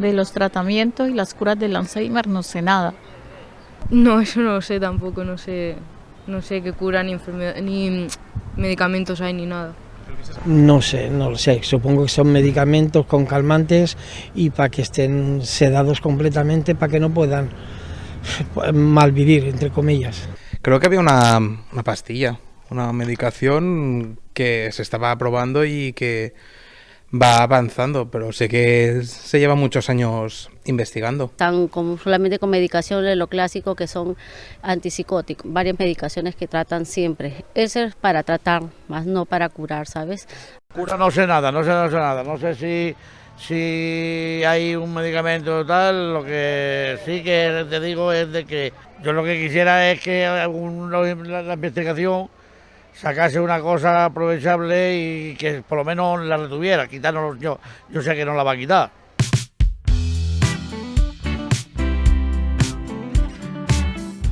de los tratamientos y las curas del Alzheimer no sé nada. No, eso no lo sé tampoco, no sé qué cura ni enfermedad, ni medicamentos hay ni nada. No lo sé, supongo que son medicamentos con calmantes y para que estén sedados completamente para que no puedan malvivir, entre comillas. Creo que había una pastilla, una medicación que se estaba probando y que va avanzando, pero sé que se lleva muchos años investigando. Están solamente con medicaciones, lo clásico que son antipsicóticos, varias medicaciones que tratan siempre. Eso es para tratar, más no para curar, ¿sabes? Cura no sé nada, no sé si hay un medicamento tal, lo que sí que te digo es de que yo lo que quisiera es que la investigación sacase una cosa aprovechable y que por lo menos la retuviera, quitarnos yo sé que no la va a quitar.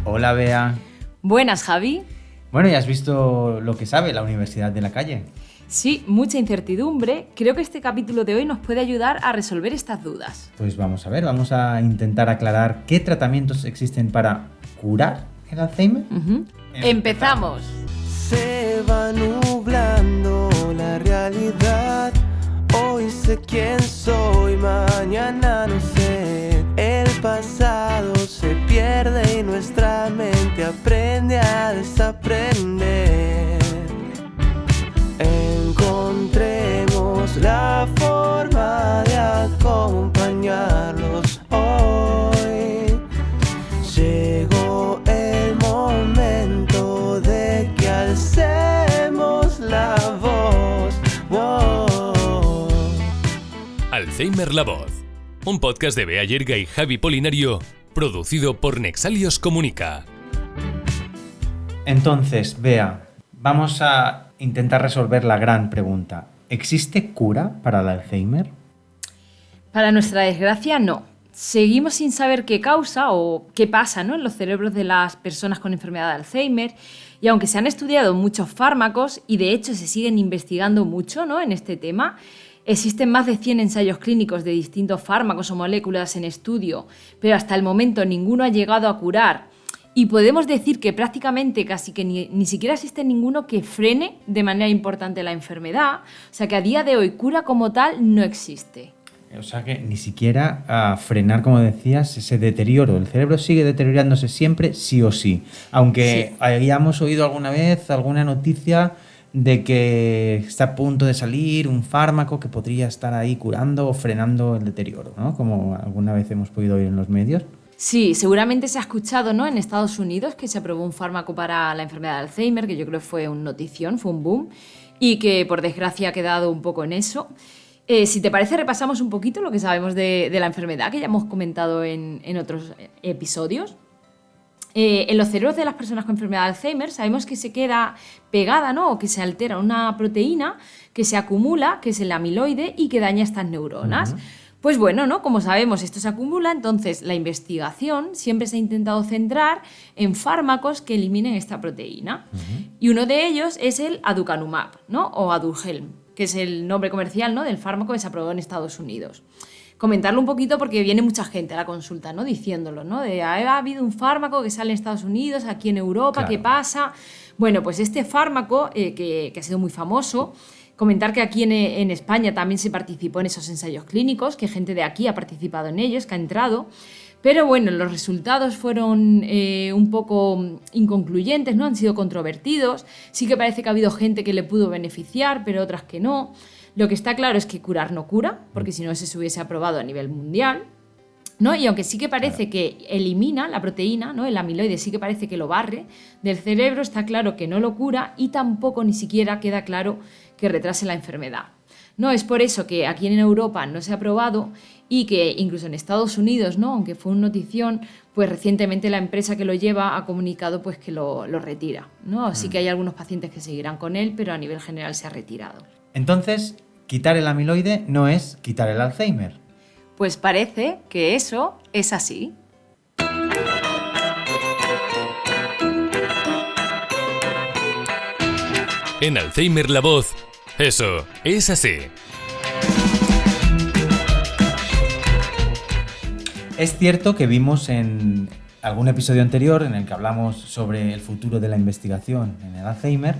Hola, Bea. Buenas, Javi. Bueno, ¿ya has visto lo que sabe la Universidad de la Calle? Sí, mucha incertidumbre. Creo que este capítulo de hoy nos puede ayudar a resolver estas dudas. Pues vamos a ver, vamos a intentar aclarar qué tratamientos existen para curar el Alzheimer. ¡Empezamos! Se va nublando la realidad. Hoy sé quién soy, mañana no sé. El pasado se pierde y nuestra mente aprende a desaprender. Encontremos la forma de acompañarlos hoy. Llegó el momento de que alcemos la voz. Wow. Alzheimer La Voz, un podcast de Bea Yerga y Javi Polinario, producido por Nexalios Comunica. Entonces, Bea, vamos a intentar resolver la gran pregunta. ¿Existe cura para el Alzheimer? Para nuestra desgracia, no. Seguimos sin saber qué causa o qué pasa, ¿no?, en los cerebros de las personas con enfermedad de Alzheimer, y aunque se han estudiado muchos fármacos y de hecho se siguen investigando mucho, ¿no?, en este tema, existen más de 100 ensayos clínicos de distintos fármacos o moléculas en estudio, pero hasta el momento ninguno ha llegado a curar. Y podemos decir que prácticamente casi que ni siquiera existe ninguno que frene de manera importante la enfermedad. O sea que a día de hoy cura como tal no existe. O sea que ni siquiera a frenar, como decías, ese deterioro. El cerebro sigue deteriorándose siempre, sí o sí. Aunque sí, hayamos oído alguna vez alguna noticia de que está a punto de salir un fármaco que podría estar ahí curando o frenando el deterioro, ¿no? Como alguna vez hemos podido oír en los medios. Sí, seguramente se ha escuchado, ¿no?, en Estados Unidos que se aprobó un fármaco para la enfermedad de Alzheimer, que yo creo que fue una notición, fue un boom, y que por desgracia ha quedado un poco en eso. Si te parece, repasamos un poquito lo que sabemos de la enfermedad, que ya hemos comentado en otros episodios. En los cerebros de las personas con enfermedad de Alzheimer sabemos que se queda pegada, ¿no?, o que se altera una proteína que se acumula, que es el amiloide, y que daña estas neuronas. Pues bueno, ¿no?, como sabemos, esto se acumula, entonces la investigación siempre se ha intentado centrar en fármacos que eliminen esta proteína. Y uno de ellos es el aducanumab, ¿no?, o Aduhelm, que es el nombre comercial, ¿no?, del fármaco que se aprobó en Estados Unidos. Comentarlo un poquito porque viene mucha gente a la consulta, ¿no?, diciéndolo, ¿no?, de ha habido un fármaco que sale en Estados Unidos, aquí en Europa, claro, ¿qué pasa? Bueno, pues este fármaco, que ha sido muy famoso. Comentar que aquí en España también se participó en esos ensayos clínicos, que gente de aquí ha participado en ellos, que ha entrado, pero bueno, los resultados fueron un poco inconcluyentes, ¿no?, han sido controvertidos. Sí que parece que ha habido gente que le pudo beneficiar, pero otras que no. Lo que está claro es que curar no cura, porque si no se hubiese aprobado a nivel mundial, ¿no? Y aunque sí que parece que elimina la proteína, ¿no?, el amiloide sí que parece que lo barre del cerebro, está claro que no lo cura y tampoco ni siquiera queda claro que retrase la enfermedad. No, es por eso que aquí en Europa no se ha aprobado y que incluso en Estados Unidos, ¿no?, aunque fue una notición, pues recientemente la empresa que lo lleva ha comunicado pues que lo retira, ¿no? Así que hay algunos pacientes que seguirán con él, pero a nivel general se ha retirado. Entonces, quitar el amiloide no es quitar el Alzheimer. Pues parece que eso es así. En Alzheimer La Voz, eso es así. Es cierto que vimos en algún episodio anterior en el que hablamos sobre el futuro de la investigación en el Alzheimer,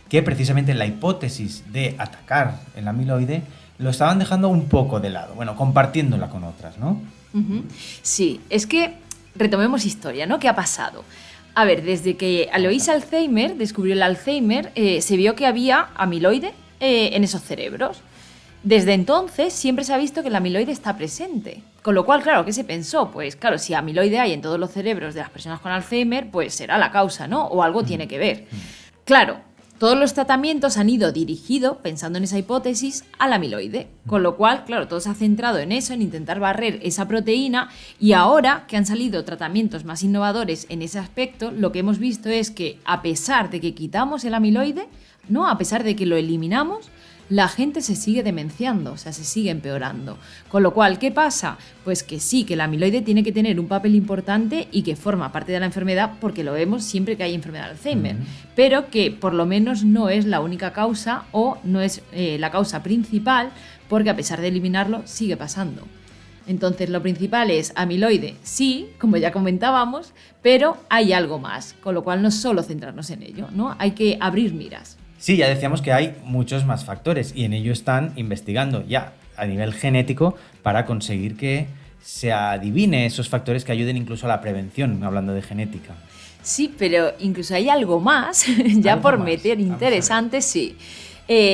que precisamente la hipótesis de atacar el amiloide lo estaban dejando un poco de lado, bueno, compartiéndola con otras, ¿no? Sí, es que retomemos historia, ¿no? ¿Qué ha pasado? A ver, desde que Alois Alzheimer descubrió el Alzheimer, se vio que había amiloide en esos cerebros. Desde entonces siempre se ha visto que el amiloide está presente. Con lo cual, claro, ¿qué se pensó? Pues claro, si amiloide hay en todos los cerebros de las personas con Alzheimer, pues será la causa, ¿no? O algo tiene que ver. Claro, todos los tratamientos han ido dirigidos, pensando en esa hipótesis, al amiloide. Con lo cual, claro, todo se ha centrado en eso, en intentar barrer esa proteína, y ahora que han salido tratamientos más innovadores en ese aspecto, lo que hemos visto es que a pesar de que quitamos el amiloide, ¿no? A pesar de que lo eliminamos, la gente se sigue demenciando, o sea, se sigue empeorando. Con lo cual, ¿qué pasa? Pues que sí, que el amiloide tiene que tener un papel importante y que forma parte de la enfermedad, porque lo vemos siempre que hay enfermedad de Alzheimer, pero que por lo menos no es la única causa o no es la causa principal, porque a pesar de eliminarlo, sigue pasando. Entonces, lo principal es amiloide, sí, como ya comentábamos, pero hay algo más, con lo cual no es solo centrarnos en ello, ¿no? Hay que abrir miras. Sí, ya decíamos que hay muchos más factores y en ello están investigando ya a nivel genético para conseguir que se adivine esos factores que ayuden incluso a la prevención, hablando de genética. Sí, pero incluso hay algo más, ya ¿Algo por más? meter interesante, sí.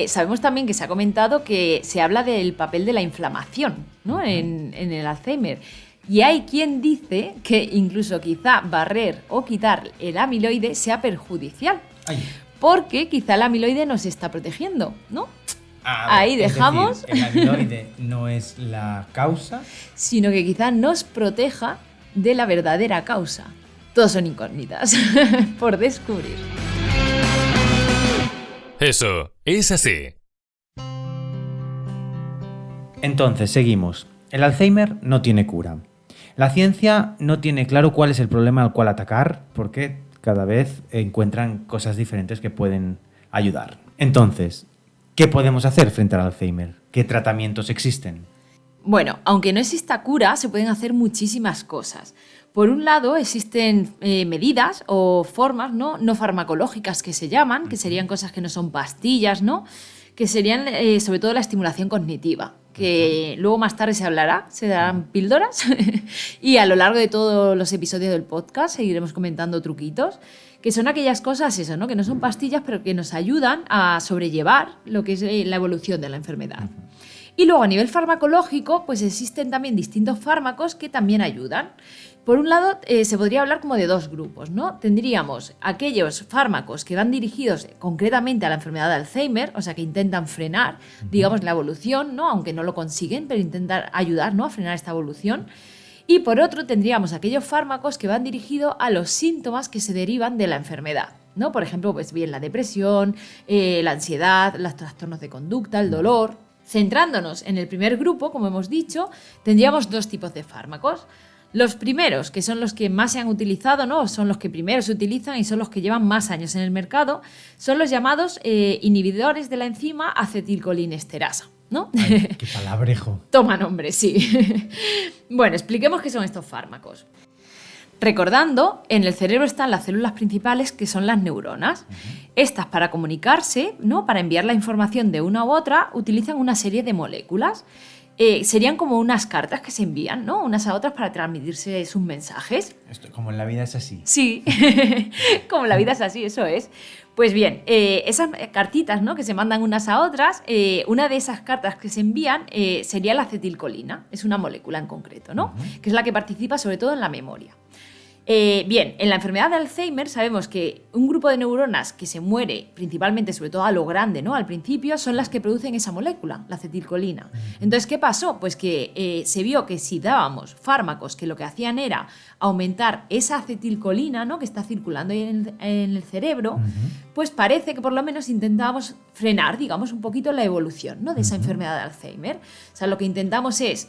Sabemos también que se ha comentado que se habla del papel de la inflamación, ¿no? En el Alzheimer. Y hay quien dice que incluso quizá barrer o quitar el amiloide sea perjudicial. Ay. Porque quizá el amiloide nos está protegiendo, ¿no? Ahí dejamos. Es decir, el amiloide no es la causa, sino que quizá nos proteja de la verdadera causa. Todos son incógnitas por descubrir. Eso es así. Entonces, seguimos. El Alzheimer no tiene cura. La ciencia no tiene claro cuál es el problema al cual atacar, porque cada vez encuentran cosas diferentes que pueden ayudar. Entonces, ¿qué podemos hacer frente al Alzheimer? ¿Qué tratamientos existen? Bueno, aunque no exista cura, se pueden hacer muchísimas cosas. Por un lado, existen medidas o formas no farmacológicas que se llaman, que serían cosas que no son pastillas, ¿no? Que serían sobre todo la estimulación cognitiva, que luego más tarde se hablará, se darán píldoras y a lo largo de todos los episodios del podcast seguiremos comentando truquitos, que son aquellas cosas, eso, ¿no? Que no son pastillas, pero que nos ayudan a sobrellevar lo que es la evolución de la enfermedad. Y luego a nivel farmacológico, pues existen también distintos fármacos que también ayudan. Por un lado, se podría hablar como de dos grupos, ¿no? Tendríamos aquellos fármacos que van dirigidos concretamente a la enfermedad de Alzheimer, o sea, que intentan frenar, digamos, la evolución, ¿no? Aunque no lo consiguen, pero intentar ayudar, ¿no? A frenar esta evolución. Y por otro, tendríamos aquellos fármacos que van dirigidos a los síntomas que se derivan de la enfermedad, ¿no? Por ejemplo, pues bien, la depresión, la ansiedad, los trastornos de conducta, el dolor. Centrándonos en el primer grupo, como hemos dicho, tendríamos dos tipos de fármacos. Los primeros, que son los que más se han utilizado, ¿no? Son los que primero se utilizan y son los que llevan más años en el mercado, son los llamados inhibidores de la enzima acetilcolinesterasa, ¿no? Ay, qué palabrejo. Toma nombre, sí. Bueno, expliquemos qué son estos fármacos. Recordando, en el cerebro están las células principales, que son las neuronas. Estas, para comunicarse, ¿no? Para enviar la información de una u otra, utilizan una serie de moléculas. Serían como unas cartas que se envían, ¿no? Unas a otras para transmitirse sus mensajes. Esto, como en la vida es así. Sí, como la vida es así, eso es. Pues bien, esas cartitas, ¿no? Que se mandan unas a otras, una de esas cartas que se envían sería la acetilcolina, es una molécula en concreto, ¿no? Que es la que participa sobre todo en la memoria. Bien, en la enfermedad de Alzheimer sabemos que un grupo de neuronas que se muere principalmente, sobre todo a lo grande, ¿no? Al principio, son las que producen esa molécula, la acetilcolina. Entonces, ¿qué pasó? Pues que se vio que si dábamos fármacos que lo que hacían era aumentar esa acetilcolina, ¿no? Que está circulando ahí en el cerebro, pues parece que por lo menos intentábamos frenar, digamos, un poquito la evolución, ¿no? De esa enfermedad de Alzheimer. O sea, lo que intentamos es...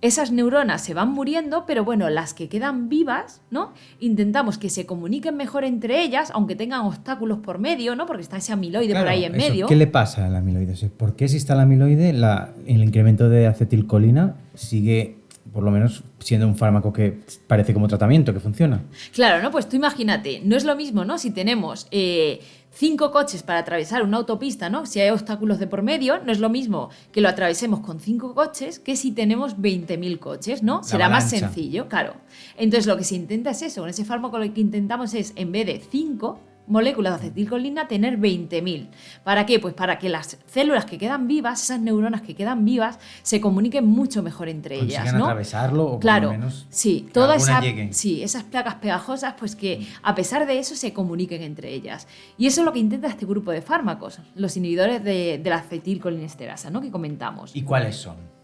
Esas neuronas se van muriendo, pero bueno, las que quedan vivas, ¿no? Intentamos que se comuniquen mejor entre ellas, aunque tengan obstáculos por medio, ¿no? Porque está ese amiloide por ahí en medio. ¿Qué le pasa al amiloide? ¿Por qué si está el amiloide, el incremento de acetilcolina sigue por lo menos siendo un fármaco que parece como tratamiento, que funciona. Claro, ¿no? Pues tú imagínate, no es lo mismo, ¿no? Si tenemos 5 coches para atravesar una autopista, ¿no? Si hay obstáculos de por medio, no es lo mismo que lo atravesemos con 5 coches que si tenemos 20.000 coches, ¿no? Será más sencillo, claro. Entonces lo que se intenta es eso, con ese fármaco lo que intentamos es, en vez de 5 moléculas de acetilcolina, tener 20.000. ¿Para qué? Pues para que las células que quedan vivas, esas neuronas que quedan vivas, se comuniquen mucho mejor entre ellas, ¿no? Atravesarlo o claro, por lo menos sí, esas placas pegajosas, pues que a pesar de eso se comuniquen entre ellas. Y eso es lo que intenta este grupo de fármacos, los inhibidores de la acetilcolinesterasa, ¿no? Que comentamos. ¿Y cuáles son?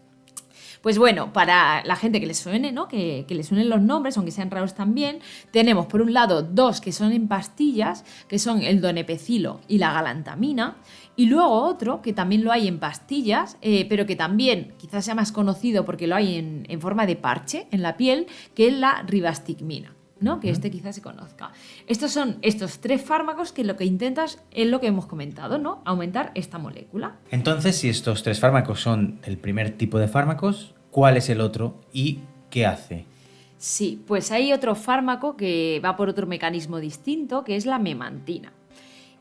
Pues bueno, para la gente que les suene, ¿no? Que les suenen los nombres, aunque sean raros también, tenemos por un lado 2 que son en pastillas, que son el donepezilo y la galantamina, y luego otro que también lo hay en pastillas, pero que también quizás sea más conocido porque lo hay en forma de parche en la piel, que es la rivastigmina, ¿no? Que quizás se conozca. Estos son estos 3 fármacos que lo que intentas es lo que hemos comentado, ¿no? Aumentar esta molécula. Entonces, si estos 3 fármacos son el primer tipo de fármacos, ¿cuál es el otro y qué hace? Sí, pues hay otro fármaco que va por otro mecanismo distinto, que es la memantina.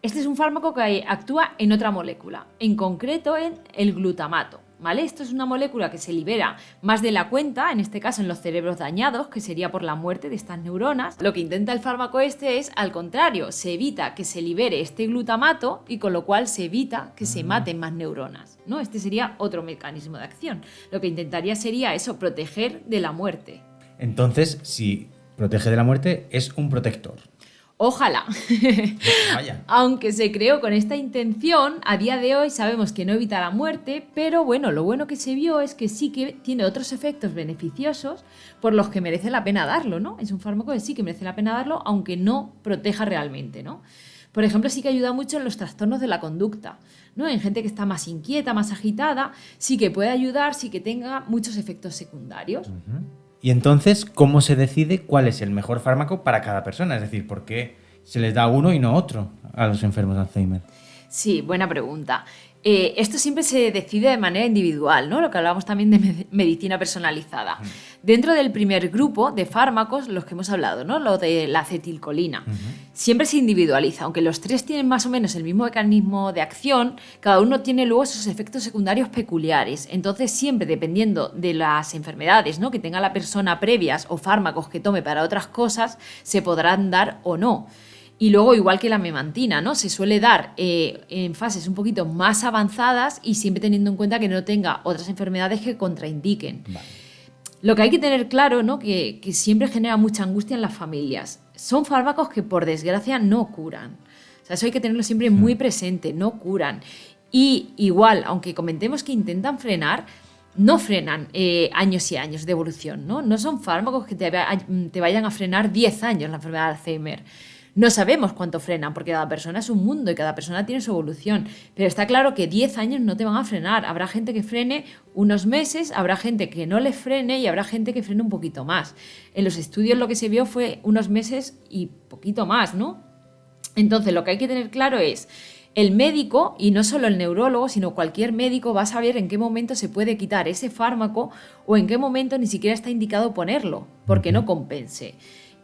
Este es un fármaco que actúa en otra molécula, en concreto en el glutamato. ¿Vale? Esto es una molécula que se libera más de la cuenta, en este caso en los cerebros dañados, que sería por la muerte de estas neuronas. Lo que intenta el fármaco este es, al contrario, se evita que se libere este glutamato y con lo cual se evita que se maten más neuronas, ¿no? Este sería otro mecanismo de acción. Lo que intentaría sería eso, proteger de la muerte. Entonces, si protege de la muerte, es un protector. Ojalá. Vaya. Aunque se creó con esta intención, a día de hoy sabemos que no evita la muerte, pero bueno, lo bueno que se vio es que sí que tiene otros efectos beneficiosos por los que merece la pena darlo, ¿no? Es un fármaco que sí que merece la pena darlo, aunque no proteja realmente, ¿no? Por ejemplo, sí que ayuda mucho en los trastornos de la conducta, ¿no? En gente que está más inquieta, más agitada, sí que puede ayudar, sí que tenga muchos efectos secundarios. Y entonces, ¿cómo se decide cuál es el mejor fármaco para cada persona? Es decir, ¿por qué se les da uno y no otro a los enfermos de Alzheimer? Sí, buena pregunta. Esto siempre se decide de manera individual, ¿no? Lo que hablábamos también de medicina personalizada. Dentro del primer grupo de fármacos, los que hemos hablado, ¿no? Lo de la acetilcolina. Siempre se individualiza, aunque los 3 tienen más o menos el mismo mecanismo de acción, cada uno tiene luego sus efectos secundarios peculiares. Entonces, siempre dependiendo de las enfermedades, ¿no? Que tenga la persona previas o fármacos que tome para otras cosas, se podrán dar o no. Y luego, igual que la memantina, ¿no? Se suele dar en fases un poquito más avanzadas y siempre teniendo en cuenta que no tenga otras enfermedades que contraindiquen. Vale. Lo que hay que tener claro, ¿no? Que siempre genera mucha angustia en las familias. Son fármacos que, por desgracia, no curan. O sea, eso hay que tenerlo siempre muy presente, no curan. Y igual, aunque comentemos que intentan frenar, no frenan años y años de evolución, ¿no? No son fármacos que te vayan a frenar 10 años la enfermedad de Alzheimer. No sabemos cuánto frenan, porque cada persona es un mundo y cada persona tiene su evolución. Pero está claro que 10 años no te van a frenar. Habrá gente que frene unos meses, habrá gente que no le frene y habrá gente que frene un poquito más. En los estudios lo que se vio fue unos meses y poquito más, ¿no? Entonces, lo que hay que tener claro es, el médico, y no solo el neurólogo, sino cualquier médico va a saber en qué momento se puede quitar ese fármaco o en qué momento ni siquiera está indicado ponerlo, porque no compense.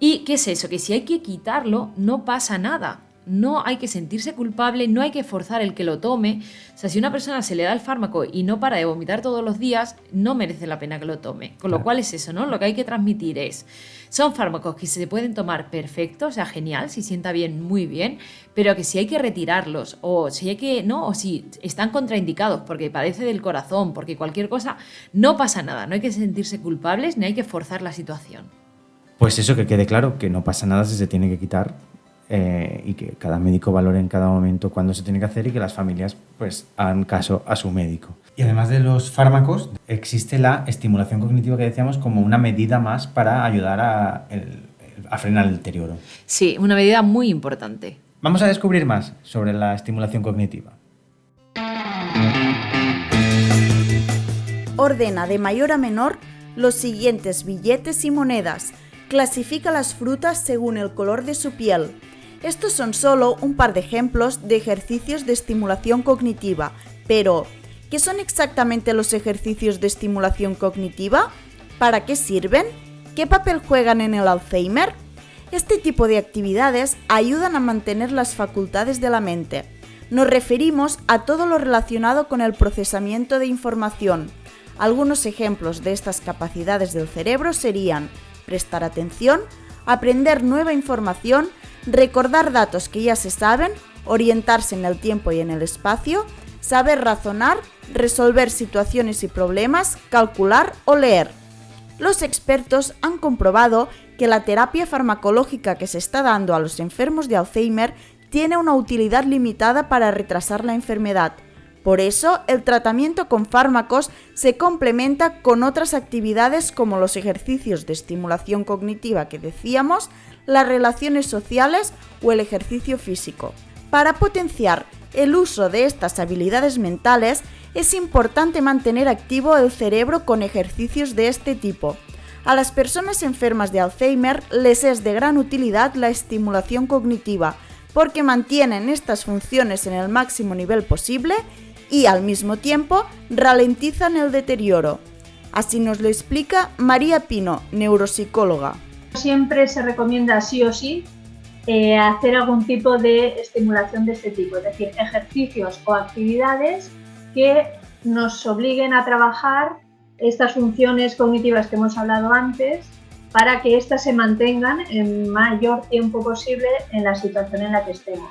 ¿Y qué es eso? Que si hay que quitarlo, no pasa nada. No hay que sentirse culpable, no hay que forzar el que lo tome. O sea, si a una persona se le da el fármaco y no para de vomitar todos los días, no merece la pena que lo tome. Con lo cual es eso, ¿no? Lo que hay que transmitir es, son fármacos que se pueden tomar perfecto, o sea, genial, si sienta bien, muy bien, pero que si hay que retirarlos o si hay que, ¿no? O si están contraindicados porque padece del corazón, porque cualquier cosa, no pasa nada. No hay que sentirse culpables ni hay que forzar la situación. Pues eso, que quede claro, que no pasa nada si se tiene que quitar y que cada médico valore en cada momento cuándo se tiene que hacer y que las familias pues hagan caso a su médico. Y además de los fármacos, existe la estimulación cognitiva que decíamos como una medida más para ayudar a frenar el deterioro. Sí, una medida muy importante. Vamos a descubrir más sobre la estimulación cognitiva. Ordena de mayor a menor los siguientes billetes y monedas. Clasifica las frutas según el color de su piel. Estos son solo un par de ejemplos de ejercicios de estimulación cognitiva, pero ¿qué son exactamente los ejercicios de estimulación cognitiva? ¿Para qué sirven? ¿Qué papel juegan en el Alzheimer? Este tipo de actividades ayudan a mantener las facultades de la mente. Nos referimos a todo lo relacionado con el procesamiento de información. Algunos ejemplos de estas capacidades del cerebro serían prestar atención, aprender nueva información, recordar datos que ya se saben, orientarse en el tiempo y en el espacio, saber razonar, resolver situaciones y problemas, calcular o leer. Los expertos han comprobado que la terapia farmacológica que se está dando a los enfermos de Alzheimer tiene una utilidad limitada para retrasar la enfermedad. Por eso, el tratamiento con fármacos se complementa con otras actividades como los ejercicios de estimulación cognitiva que decíamos, las relaciones sociales o el ejercicio físico. Para potenciar el uso de estas habilidades mentales, es importante mantener activo el cerebro con ejercicios de este tipo. A las personas enfermas de Alzheimer les es de gran utilidad la estimulación cognitiva, porque mantienen estas funciones en el máximo nivel posible y al mismo tiempo ralentizan el deterioro. Así nos lo explica María Pino, neuropsicóloga. Siempre se recomienda sí o sí hacer algún tipo de estimulación de este tipo, es decir, ejercicios o actividades que nos obliguen a trabajar estas funciones cognitivas que hemos hablado antes para que éstas se mantengan el mayor tiempo posible en la situación en la que estemos.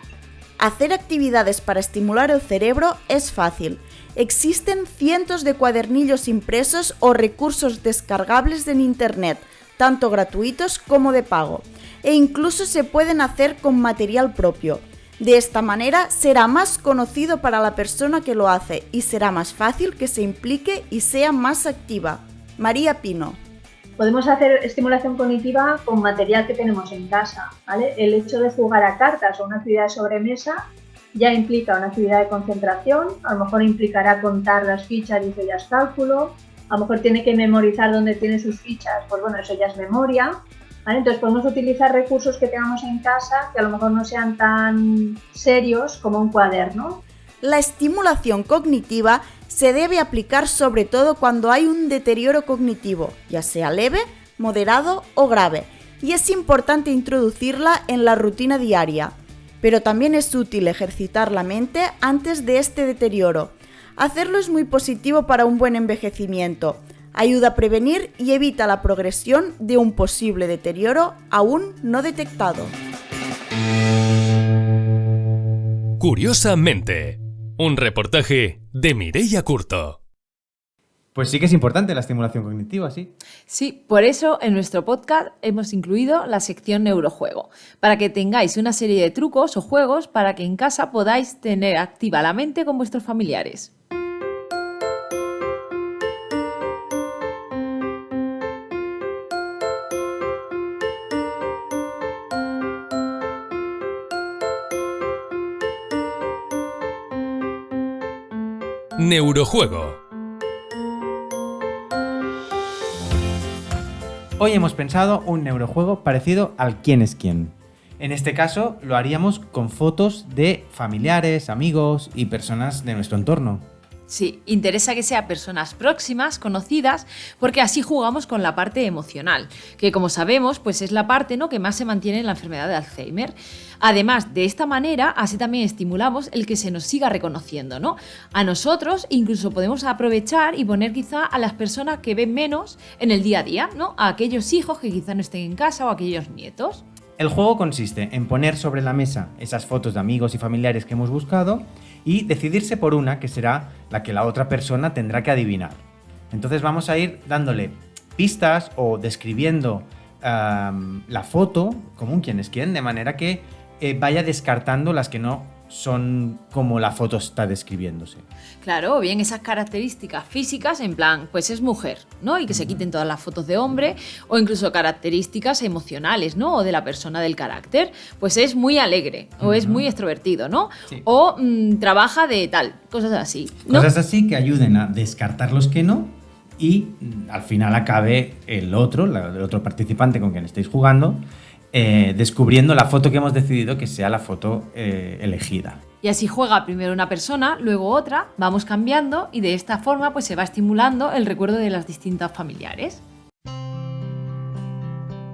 Hacer actividades para estimular el cerebro es fácil. Existen cientos de cuadernillos impresos o recursos descargables en Internet, tanto gratuitos como de pago, e incluso se pueden hacer con material propio. De esta manera será más conocido para la persona que lo hace y será más fácil que se implique y sea más activa. María Pino. Podemos hacer estimulación cognitiva con material que tenemos en casa, ¿vale? El hecho de jugar a cartas o una actividad de sobremesa ya implica una actividad de concentración, a lo mejor implicará contar las fichas y eso ya es cálculo, a lo mejor tiene que memorizar dónde tiene sus fichas, pues bueno, eso ya es memoria, ¿vale? Entonces podemos utilizar recursos que tengamos en casa que a lo mejor no sean tan serios como un cuaderno. La estimulación cognitiva se debe aplicar sobre todo cuando hay un deterioro cognitivo, ya sea leve, moderado o grave, y es importante introducirla en la rutina diaria. Pero también es útil ejercitar la mente antes de este deterioro. Hacerlo es muy positivo para un buen envejecimiento. Ayuda a prevenir y evita la progresión de un posible deterioro aún no detectado. Curiosamente, un reportaje de Mireia Curto. Pues sí que es importante la estimulación cognitiva, sí. Sí, por eso en nuestro podcast hemos incluido la sección Neurojuego, para que tengáis una serie de trucos o juegos para que en casa podáis tener activa la mente con vuestros familiares. Neurojuego. Hoy hemos pensado un neurojuego parecido al ¿Quién es quién? En este caso lo haríamos con fotos de familiares, amigos y personas de nuestro entorno. Sí, interesa que sea personas próximas, conocidas, porque así jugamos con la parte emocional, que como sabemos, pues es la parte, ¿no?, que más se mantiene en la enfermedad de Alzheimer. Además, de esta manera, así también estimulamos el que se nos siga reconociendo, ¿no? A nosotros incluso podemos aprovechar y poner quizá a las personas que ven menos en el día a día, ¿no? A aquellos hijos que quizá no estén en casa o a aquellos nietos. El juego consiste en poner sobre la mesa esas fotos de amigos y familiares que hemos buscado y decidirse por una que será la que la otra persona tendrá que adivinar. Entonces vamos a ir dándole pistas o describiendo la foto como un quién es quién, de manera que vaya descartando las que no son como la foto está describiéndose. Claro, o bien esas características físicas, en plan, pues es mujer, ¿no? Y que se quiten todas las fotos de hombre, o incluso características emocionales, ¿no? O de la persona, del carácter, pues es muy alegre, o es muy extrovertido, ¿no? Sí. O trabaja de tal, cosas así, ¿no? Cosas así que ayuden a descartar los que no y al final acabe el otro participante con quien estáis jugando, descubriendo la foto que hemos decidido que sea la foto elegida. Y así juega primero una persona, luego otra, vamos cambiando y de esta forma pues se va estimulando el recuerdo de las distintas familiares.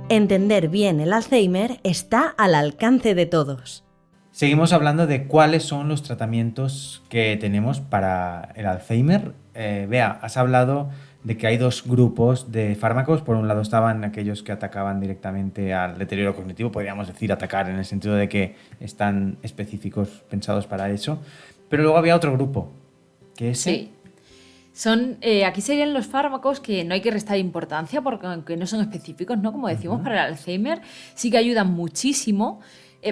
Entender bien el Alzheimer está al alcance de todos. Seguimos hablando de cuáles son los tratamientos que tenemos para el Alzheimer. Bea, has hablado de que hay dos grupos de fármacos. Por un lado estaban aquellos que atacaban directamente al deterioro cognitivo, podríamos decir atacar en el sentido de que están específicos pensados para eso. Pero luego había otro grupo, que es... Sí. Aquí serían los fármacos que no hay que restar importancia porque aunque no son específicos, ¿no? Como decimos, para el Alzheimer sí que ayudan muchísimo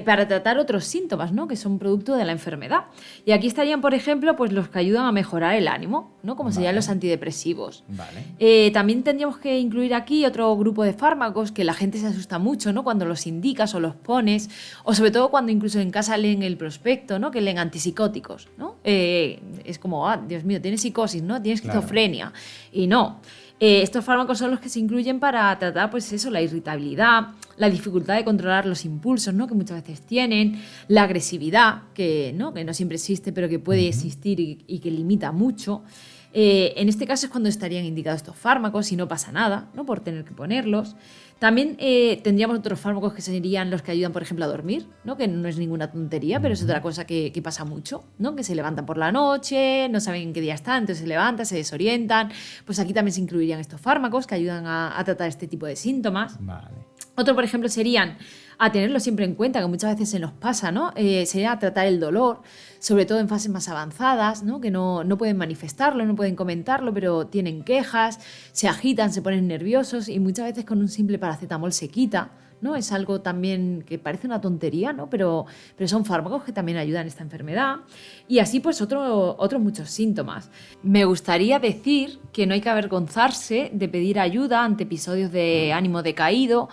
para tratar otros síntomas, ¿no? Que son producto de la enfermedad. Y aquí estarían, por ejemplo, pues los que ayudan a mejorar el ánimo, ¿no? Como serían los antidepresivos. Vale. También tendríamos que incluir aquí otro grupo de fármacos que la gente se asusta mucho, ¿no? Cuando los indicas o los pones, o sobre todo cuando incluso en casa leen el prospecto, ¿no? Que leen antipsicóticos, ¿no? Es como, Dios mío, tienes psicosis, ¿no? Tienes esquizofrenia. Claro. Y no. Estos fármacos son los que se incluyen para tratar, pues eso, la irritabilidad, la dificultad de controlar los impulsos, ¿no? Que muchas veces tienen, la agresividad, que no siempre existe, pero que puede existir y que limita mucho. En este caso es cuando estarían indicados estos fármacos y no pasa nada, ¿no? Por tener que ponerlos. También tendríamos otros fármacos que serían los que ayudan, por ejemplo, a dormir, ¿no? Que no es ninguna tontería, pero es otra cosa que pasa mucho, ¿no? Que se levantan por la noche, no saben en qué día están, entonces se levantan, se desorientan. Pues aquí también se incluirían estos fármacos que ayudan a tratar este tipo de síntomas. Vale. Otro, por ejemplo, serían, a tenerlo siempre en cuenta, que muchas veces se nos pasa, ¿no? Sería tratar el dolor, sobre todo en fases más avanzadas, ¿no? Que no pueden manifestarlo, no pueden comentarlo, pero tienen quejas, se agitan, se ponen nerviosos y muchas veces con un simple paracetamol se quita, ¿no? Es algo también que parece una tontería, ¿no? Pero son fármacos que también ayudan a esta enfermedad. Y así pues otros muchos síntomas. Me gustaría decir que no hay que avergonzarse de pedir ayuda ante episodios de ánimo decaído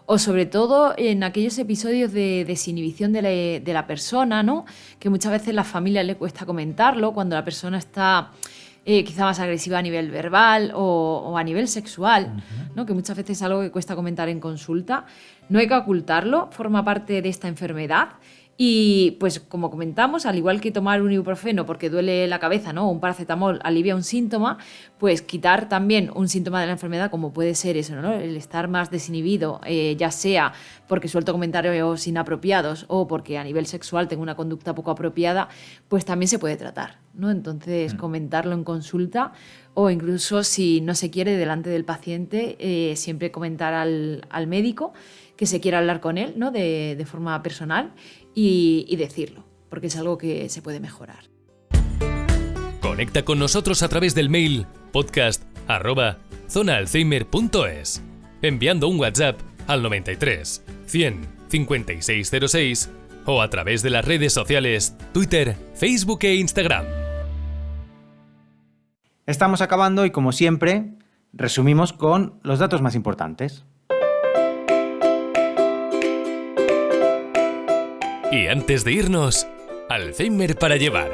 o sobre todo en aquellos episodios de desinhibición de la persona, ¿no? Que muchas veces a la familia le cuesta comentarlo cuando la persona está quizá más agresiva a nivel verbal o a nivel sexual, ¿no? Que muchas veces es algo que cuesta comentar en consulta. No hay que ocultarlo, forma parte de esta enfermedad. Y pues como comentamos, al igual que tomar un ibuprofeno porque duele la cabeza, ¿no? O un paracetamol alivia un síntoma, pues quitar también un síntoma de la enfermedad como puede ser eso, ¿no? El estar más desinhibido, ya sea porque suelto comentarios inapropiados o porque a nivel sexual tengo una conducta poco apropiada, pues también se puede tratar, ¿no? Entonces comentarlo en consulta o incluso si no se quiere delante del paciente, siempre comentar al médico que se quiera hablar con él, ¿no? De forma personal y decirlo, porque es algo que se puede mejorar. Conecta con nosotros a través del mail podcast@zonaalzheimer.es, enviando un WhatsApp al 93 100 5606 o a través de las redes sociales Twitter, Facebook e Instagram. Estamos acabando y como siempre resumimos con los datos más importantes. Y antes de irnos, Alzheimer para llevar.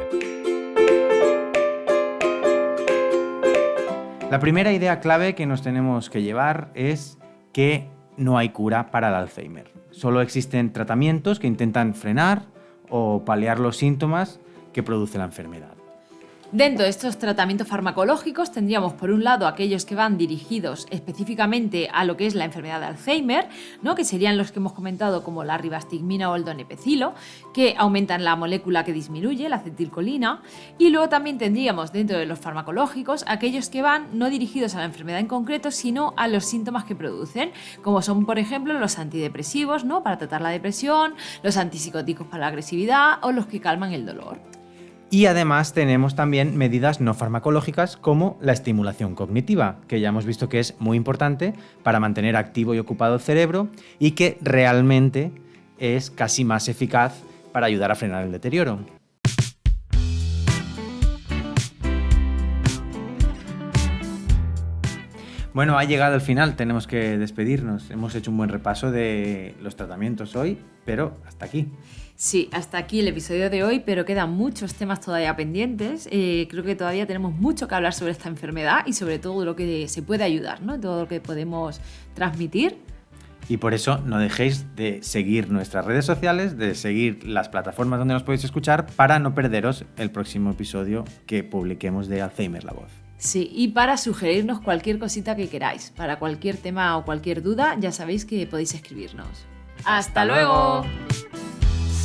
La primera idea clave que nos tenemos que llevar es que no hay cura para el Alzheimer. Solo existen tratamientos que intentan frenar o paliar los síntomas que produce la enfermedad. Dentro de estos tratamientos farmacológicos tendríamos por un lado aquellos que van dirigidos específicamente a lo que es la enfermedad de Alzheimer, ¿no? Que serían los que hemos comentado como la ribastigmina o el donepezilo, que aumentan la molécula que disminuye, la acetilcolina, y luego también tendríamos dentro de los farmacológicos aquellos que van no dirigidos a la enfermedad en concreto, sino a los síntomas que producen, como son por ejemplo los antidepresivos, ¿no? Para tratar la depresión, los antipsicóticos para la agresividad o los que calman el dolor. Y además tenemos también medidas no farmacológicas como la estimulación cognitiva, que ya hemos visto que es muy importante para mantener activo y ocupado el cerebro y que realmente es casi más eficaz para ayudar a frenar el deterioro. Bueno, ha llegado el final, tenemos que despedirnos. Hemos hecho un buen repaso de los tratamientos hoy, pero hasta aquí. Sí, hasta aquí el episodio de hoy, pero quedan muchos temas todavía pendientes. Creo que todavía tenemos mucho que hablar sobre esta enfermedad y sobre todo lo que se puede ayudar, ¿no? Todo lo que podemos transmitir. Y por eso no dejéis de seguir nuestras redes sociales, de seguir las plataformas donde nos podéis escuchar para no perderos el próximo episodio que publiquemos de Alzheimer la Voz. Sí, y para sugerirnos cualquier cosita que queráis, para cualquier tema o cualquier duda, ya sabéis que podéis escribirnos. ¡Hasta luego!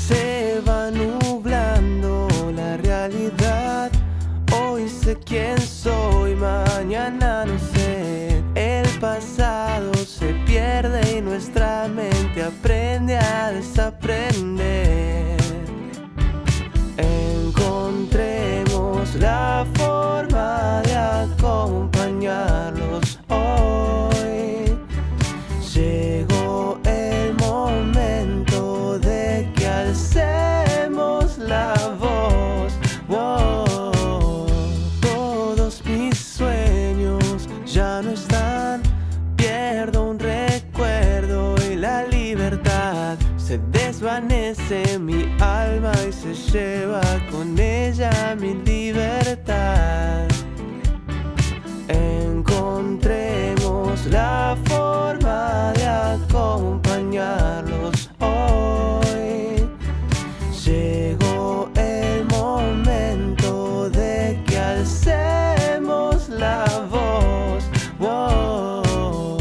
Se va nublando la realidad. Hoy sé quién soy, mañana no sé. El pasado se pierde y nuestra mente aprende a desaprender. Encontremos la forma de acompañarlos hoy. Llegó el momento de que alcemos la voz. Wow. Todos mis sueños ya no están. Pierdo un recuerdo y la libertad se desvanece en mi alma y se lleva con ella mi libertad. Encontremos la forma de acompañarlos hoy. Llegó el momento de que alcemos la voz. Wow.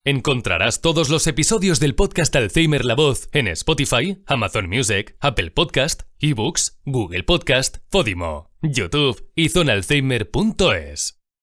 Encontrarás todos los episodios del podcast Alzheimer La Voz en Spotify, Amazon Music, Apple Podcast, eBooks, Google Podcast, Podimo, YouTube y zonaalzheimer.es.